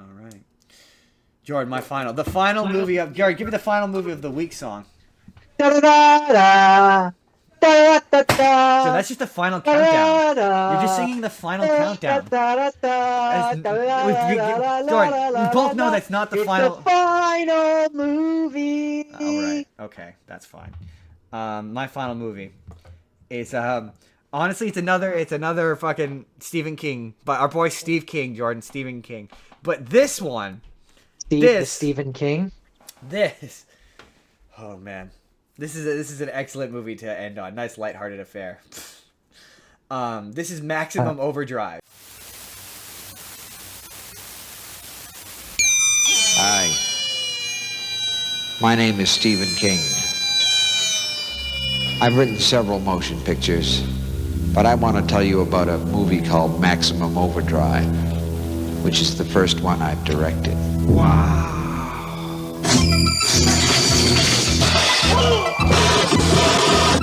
All right. Jordan, the final movie of Jared. Give me the final movie of the week song. Da-da-da-da. Da-da-da-da. So that's just the final countdown. You're just singing the final countdown. Jordan, we both know that's not the final. It's the final movie. All right. Okay, that's fine. My final movie is honestly it's another fucking Stephen King, but our boy Steve King, Jordan, Stephen King. But this one, The Stephen King. This, oh man, this is an excellent movie to end on. Nice lighthearted affair. This is Maximum Overdrive. Hi. My name is Stephen King. I've written several motion pictures, but I want to tell you about a movie called Maximum Overdrive, which is the first one I've directed. Wow.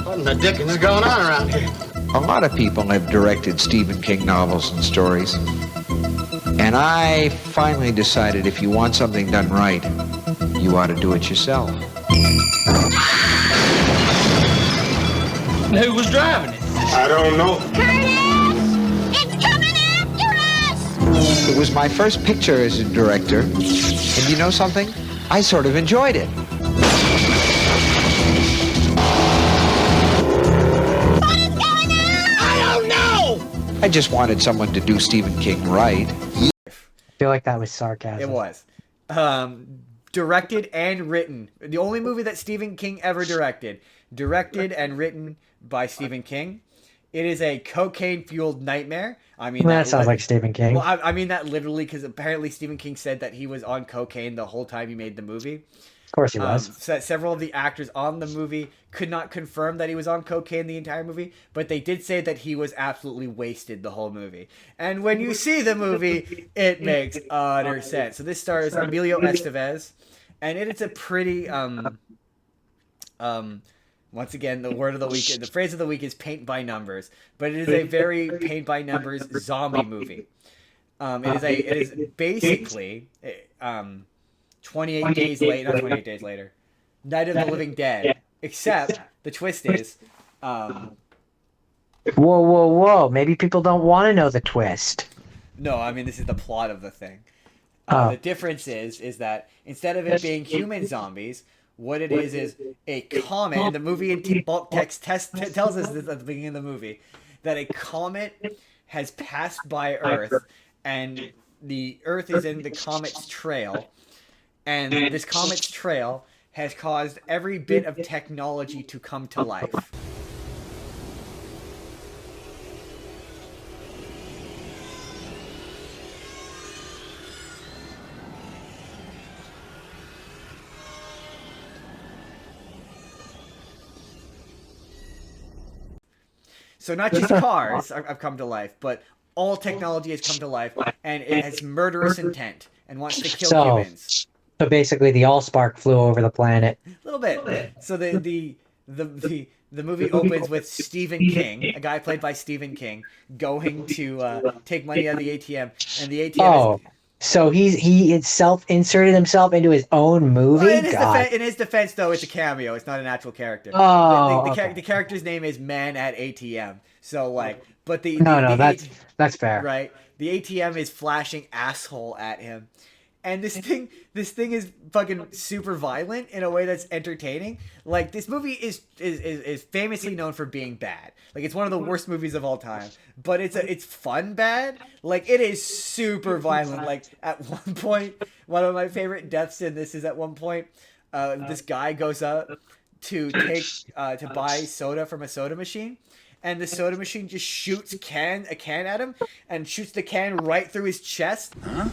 What in the dickens is going on around here? A lot of people have directed Stephen King novels and stories, and I finally decided if you want something done right, you ought to do it yourself. Who was driving it? I don't know. Curtis! It's coming after us! It was my first picture as a director, and you know something? I sort of enjoyed it. What is going on? I don't know! I just wanted someone to do Stephen King right. I feel like that was sarcasm. It was. Directed and written. The only movie that Stephen King ever directed. Directed and written by Stephen King. It is a cocaine-fueled nightmare. I mean, That sounds like Stephen King. Well, I mean that literally because apparently Stephen King said that he was on cocaine the whole time he made the movie. Of course he was. So several of the actors on the movie could not confirm that he was on cocaine the entire movie, but they did say that he was absolutely wasted the whole movie. And when you see the movie, it makes utter sense. So this stars Emilio Estevez, and it's a pretty once again, the word of the week, the phrase of the week is paint by numbers, but it is a very paint by numbers zombie movie. It is basically 28 days later, not 28 days later, Night of the Living Dead, except the twist is, Whoa, whoa, whoa. Maybe people don't want to know the twist. no, I mean, this is the plot of the thing. The difference is that instead of it being human zombies, what it is a comet, and the movie in bulk text tells us this at the beginning of the movie, that a comet has passed by Earth, and the Earth is in the comet's trail, and this comet's trail has caused every bit of technology to come to life. So not just cars have come to life, but all technology has come to life, and it has murderous intent and wants to kill humans. So basically, the Allspark flew over the planet. A little bit. So the movie opens with Stephen King, a guy played by Stephen King, going to take money out of the ATM, and the ATM is... So he self-inserted himself into his own movie? Well, in his defense, though, it's a cameo. It's not an actual character. The character's name is Man at ATM. So, like, but that's fair. Right? The ATM is flashing asshole at him. And this thing is fucking super violent in a way that's entertaining. Like, this movie is famously known for being bad. Like, it's one of the worst movies of all time. But it's fun bad. Like, it is super violent. Like, at one point, one of my favorite deaths in this is at one point, this guy goes up to buy soda from a soda machine. And the soda machine just shoots a can at him and shoots the can right through his chest. Huh?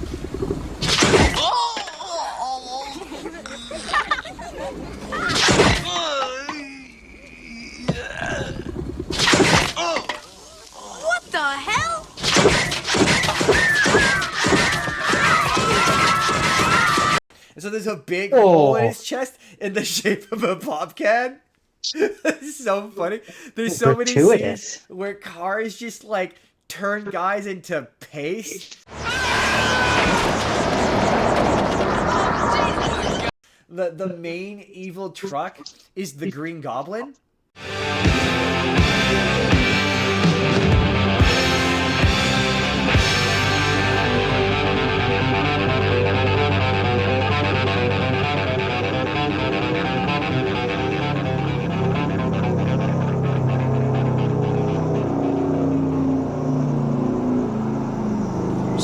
What the hell? So there's a big hole in his chest in the shape of a pop can. It's so funny. There's so many scenes where cars just like turn guys into paste. the main evil truck is the Green Goblin.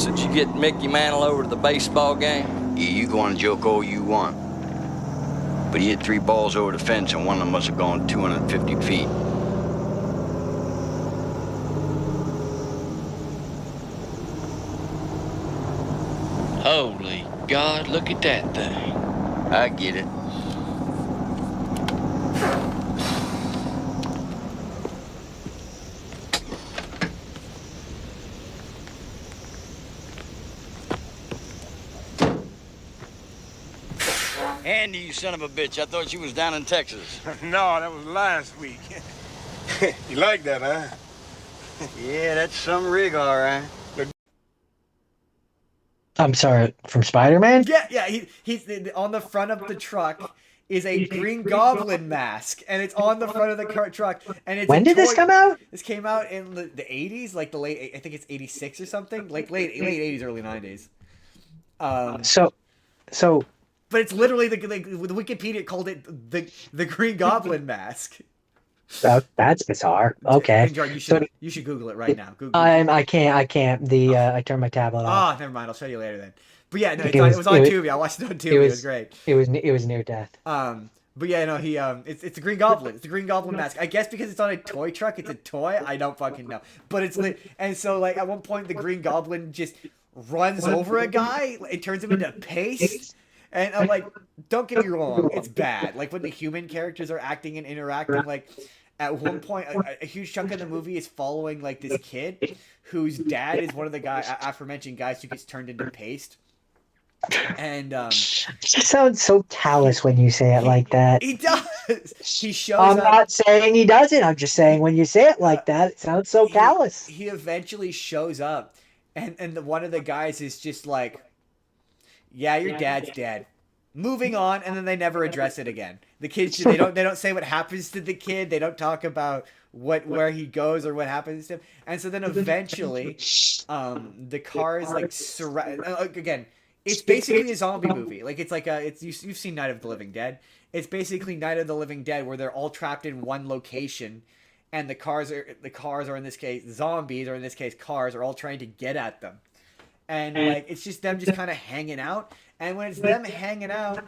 Did you get Mickey Mantle over to the baseball game? Yeah, you go on joke all you want. But he hit 3 balls over the fence and one of them must have gone 250 feet. Holy God, look at that thing. I get it. Andy, you son of a bitch. I thought you was down in Texas. No, that was last week. You like that, huh? Yeah, that's some rig, all right. I'm sorry, from Spider-Man? Yeah. He's on the front of the truck is a Green Goblin mask, and it's on the front of the truck. And it's When did this come out? This came out in the 80s, like the late. I think it's 86 or something, like late 80s, early 90s. So. But it's literally the Wikipedia called it the Green Goblin mask. That's bizarre. Okay. Jordan, you should Google it right now. Google. I can't. I turned my tablet off. Oh, never mind. I'll show you later then. But yeah, no, it was on Tubi. I watched it on Tubi. It was great. It was near death. But yeah, no, it's the Green Goblin. It's the Green Goblin mask. I guess because it's on a toy truck, it's a toy. I don't fucking know. But it's lit. And so like at one point, the Green Goblin just runs over a guy. It turns him into paste. And I'm like, don't get me wrong, it's bad. Like when the human characters are acting and interacting, like at one point, a huge chunk of the movie is following like this kid whose dad is one of the aforementioned guys who gets turned into paste. And it sounds so callous when you say it like that. He does. He shows I'm up. not saying he doesn't. I'm just saying when you say it like that, it sounds so callous. He eventually shows up, and one of the guys is just like, yeah, your dad's dead. Moving on, and then they never address it again. The kids, they don't say what happens to the kid. They don't talk about where he goes or what happens to him. And so then eventually, the cars like surround. Again, it's basically a zombie movie. Like you've seen Night of the Living Dead. It's basically Night of the Living Dead where they're all trapped in one location, and the cars are in this case zombies, or in this case cars are all trying to get at them. And like it's just them just kind of hanging out. And when it's them hanging out,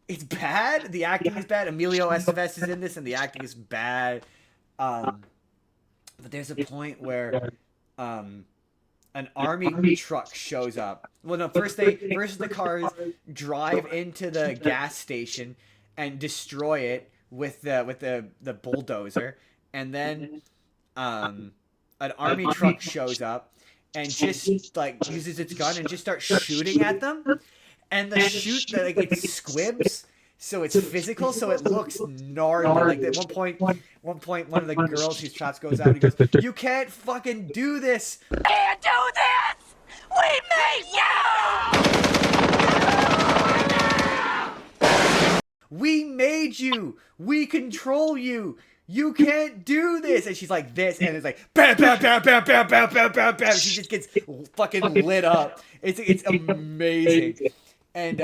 it's bad. The acting is bad. Emilio Estevez is in this, and the acting is bad. But there's a point where an army truck shows up. Well, no, first the cars drive into the gas station and destroy it with the bulldozer, and then an army truck shows up and just like uses its gun and just starts shooting at them. And the shoot, like it squibs, so it's physical, so it looks gnarly. Like at one point, one of the girls whose traps goes out and goes, "You can't fucking do this! Can't do this! We made you! We control you! You can't do this!" And she's like this, and it's like bam, bam, bam, bam, bam, bam, bam, bam, bam. She just gets fucking lit up. It's amazing. And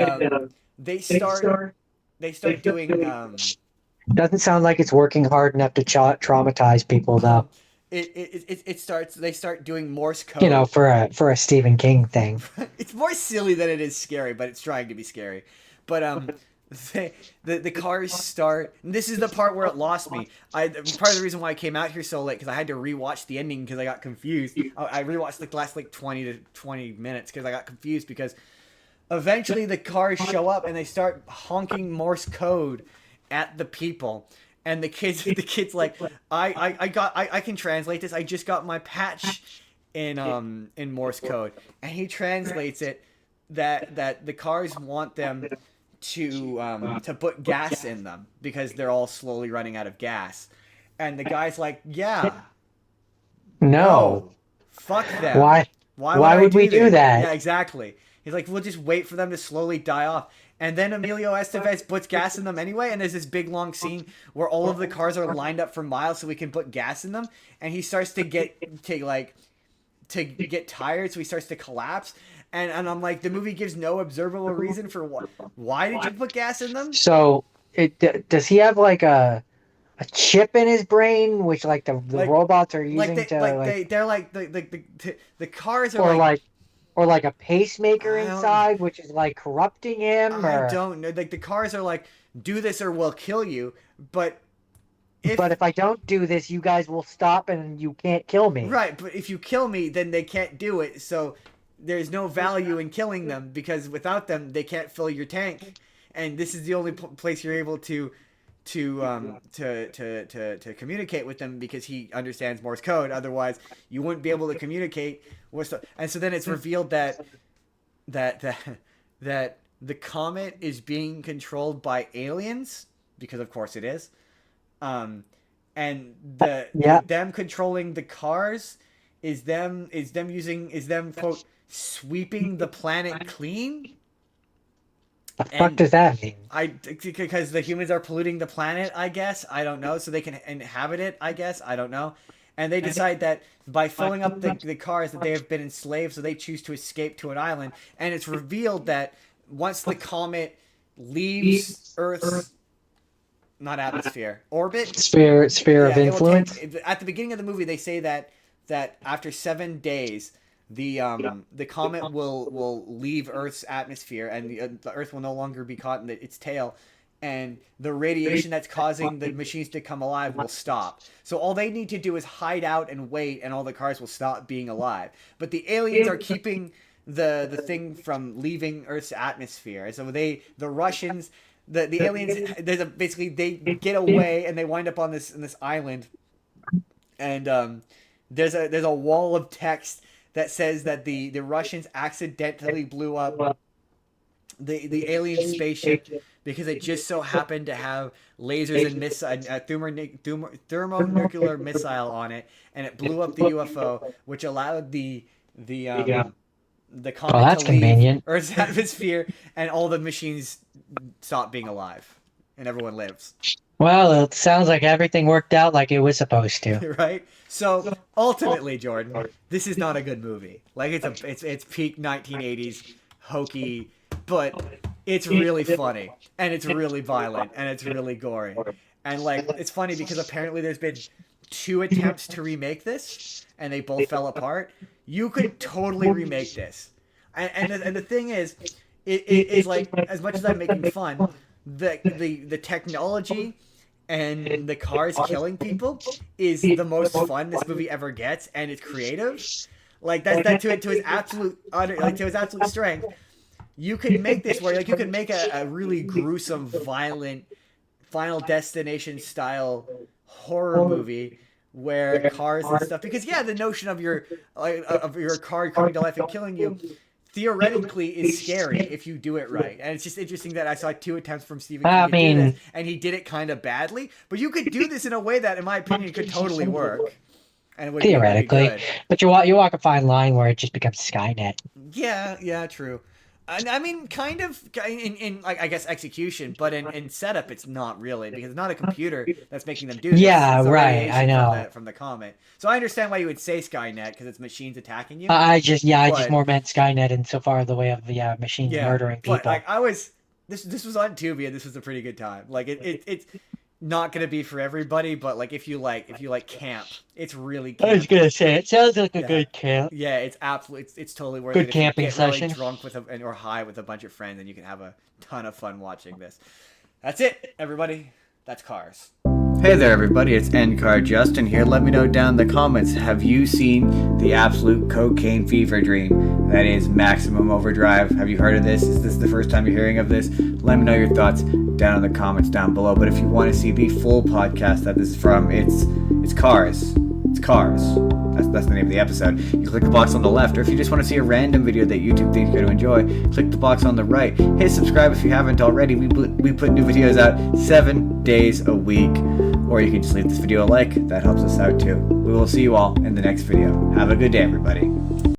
they start doing. Doesn't sound like it's working hard enough to traumatize people, though. They start doing Morse code. You know, for a Stephen King thing. It's more silly than it is scary, but it's trying to be scary. But the cars start. And this is the part where it lost me. Part of the reason why I came out here so late because I had to rewatch the ending because I got confused. I rewatched the last 20 to 20 minutes because I got confused because. Eventually, the cars show up and they start honking Morse code at the people, and the kids like, I can translate this. I just got my patch in Morse code, and he translates it that the cars want them to put gas in them because they're all slowly running out of gas, and the guy's like, yeah, no, fuck them. Why would we do that? Yeah, exactly. He's like, we'll just wait for them to slowly die off. And then Emilio Estevez puts gas in them anyway, and there's this big long scene where all of the cars are lined up for miles so we can put gas in them, and he starts to get tired, so he starts to collapse. And I'm like, the movie gives no observable reason for why did you put gas in them? So does he have like a chip in his brain, which like the robots are using the cars are or like a pacemaker inside, which is like corrupting him. I don't know. Like the cars are like, do this or we'll kill you. But if I don't do this, you guys will stop and you can't kill me. Right, but if you kill me, then they can't do it. So there's no value in killing them because without them, they can't fill your tank. And this is the only place you're able to communicate with them because he understands Morse code. Otherwise, you wouldn't be able to communicate. And so then it's revealed that the comet is being controlled by aliens because, of course, it is. And them controlling the cars is them quote sweeping the planet clean. The fuck does that mean? Because the humans are polluting the planet, I guess. I don't know. So they can inhabit it, I guess. I don't know. And they decide that by filling up the cars that they have been enslaved, so they choose to escape to an island. And it's revealed that once the comet leaves Earth's not atmosphere, orbit, sphere of influence. At the beginning of the movie, they say that after 7 days, the comet will leave Earth's atmosphere, and the Earth will no longer be caught in its tail, and the radiation that's causing the machines to come alive will stop. So all they need to do is hide out and wait, and all the cars will stop being alive. But the aliens are keeping the thing from leaving Earth's atmosphere. So the Russians, the aliens, basically they get away and they wind up on this island, and there's a wall of text that says that the Russians accidentally blew up the alien spaceship because it just so happened to have lasers and thermonuclear missile on it, and it blew up the UFO, which allowed the comet to leave Earth's atmosphere, and all the machines stop being alive, and everyone lives. Well, it sounds like everything worked out like it was supposed to. Right? So, ultimately, Jordan, this is not a good movie. Like, it's peak 1980s hokey, but it's really funny, and it's really violent, and it's really gory. And, like, it's funny because apparently there's been 2 attempts to remake this, and they both fell apart. You could totally remake this. And the thing is, it is like, as much as I'm making fun, the technology and the cars killing people is the most fun this movie ever gets, and it's creative. Like that to its absolute strength. You can make this where you can make a really gruesome, violent, Final Destination style horror movie where cars and stuff. Because the notion of your car coming to life and killing you theoretically is scary if you do it right. And it's just interesting that I saw 2 attempts from Stephen King to do this, and he did it kind of badly. But you could do this in a way that, in my opinion, could totally work. And it would theoretically. Be but you walk a fine line where it just becomes Skynet. Yeah, true. I mean, kind of in I guess execution, but in setup, it's not really, because it's not a computer that's making them do this. Yeah, right. I know from the comet. So I understand why you would say Skynet, because it's machines attacking you. I just more meant Skynet insofar the way of the machines murdering people. But this was on Tubi, and this was a pretty good time. Like it's not gonna be for everybody, but like if you like camp, it's really campy. I was gonna say it sounds like a good camp. Yeah, it's absolutely it's totally worth good it. Camping if you get session. Really drunk or high with a bunch of friends, and you can have a ton of fun watching this. That's it, everybody. That's Cars. Hey there, everybody. It's NCAR Justin here. Let me know down in the comments. Have you seen the absolute cocaine fever dream that is Maximum Overdrive? Have you heard of this? Is this the first time you're hearing of this? Let me know your thoughts down in the comments down below. But if you want to see the full podcast that this is from, it's Cars. It's Cars. That's the name of the episode. You click the box on the left, or if you just want to see a random video that YouTube thinks you're going to enjoy, click the box on the right. Hit subscribe if you haven't already. We put new videos out 7 days a week. Or you can just leave this video a like. That helps us out too. We will see you all in the next video. Have a good day, everybody.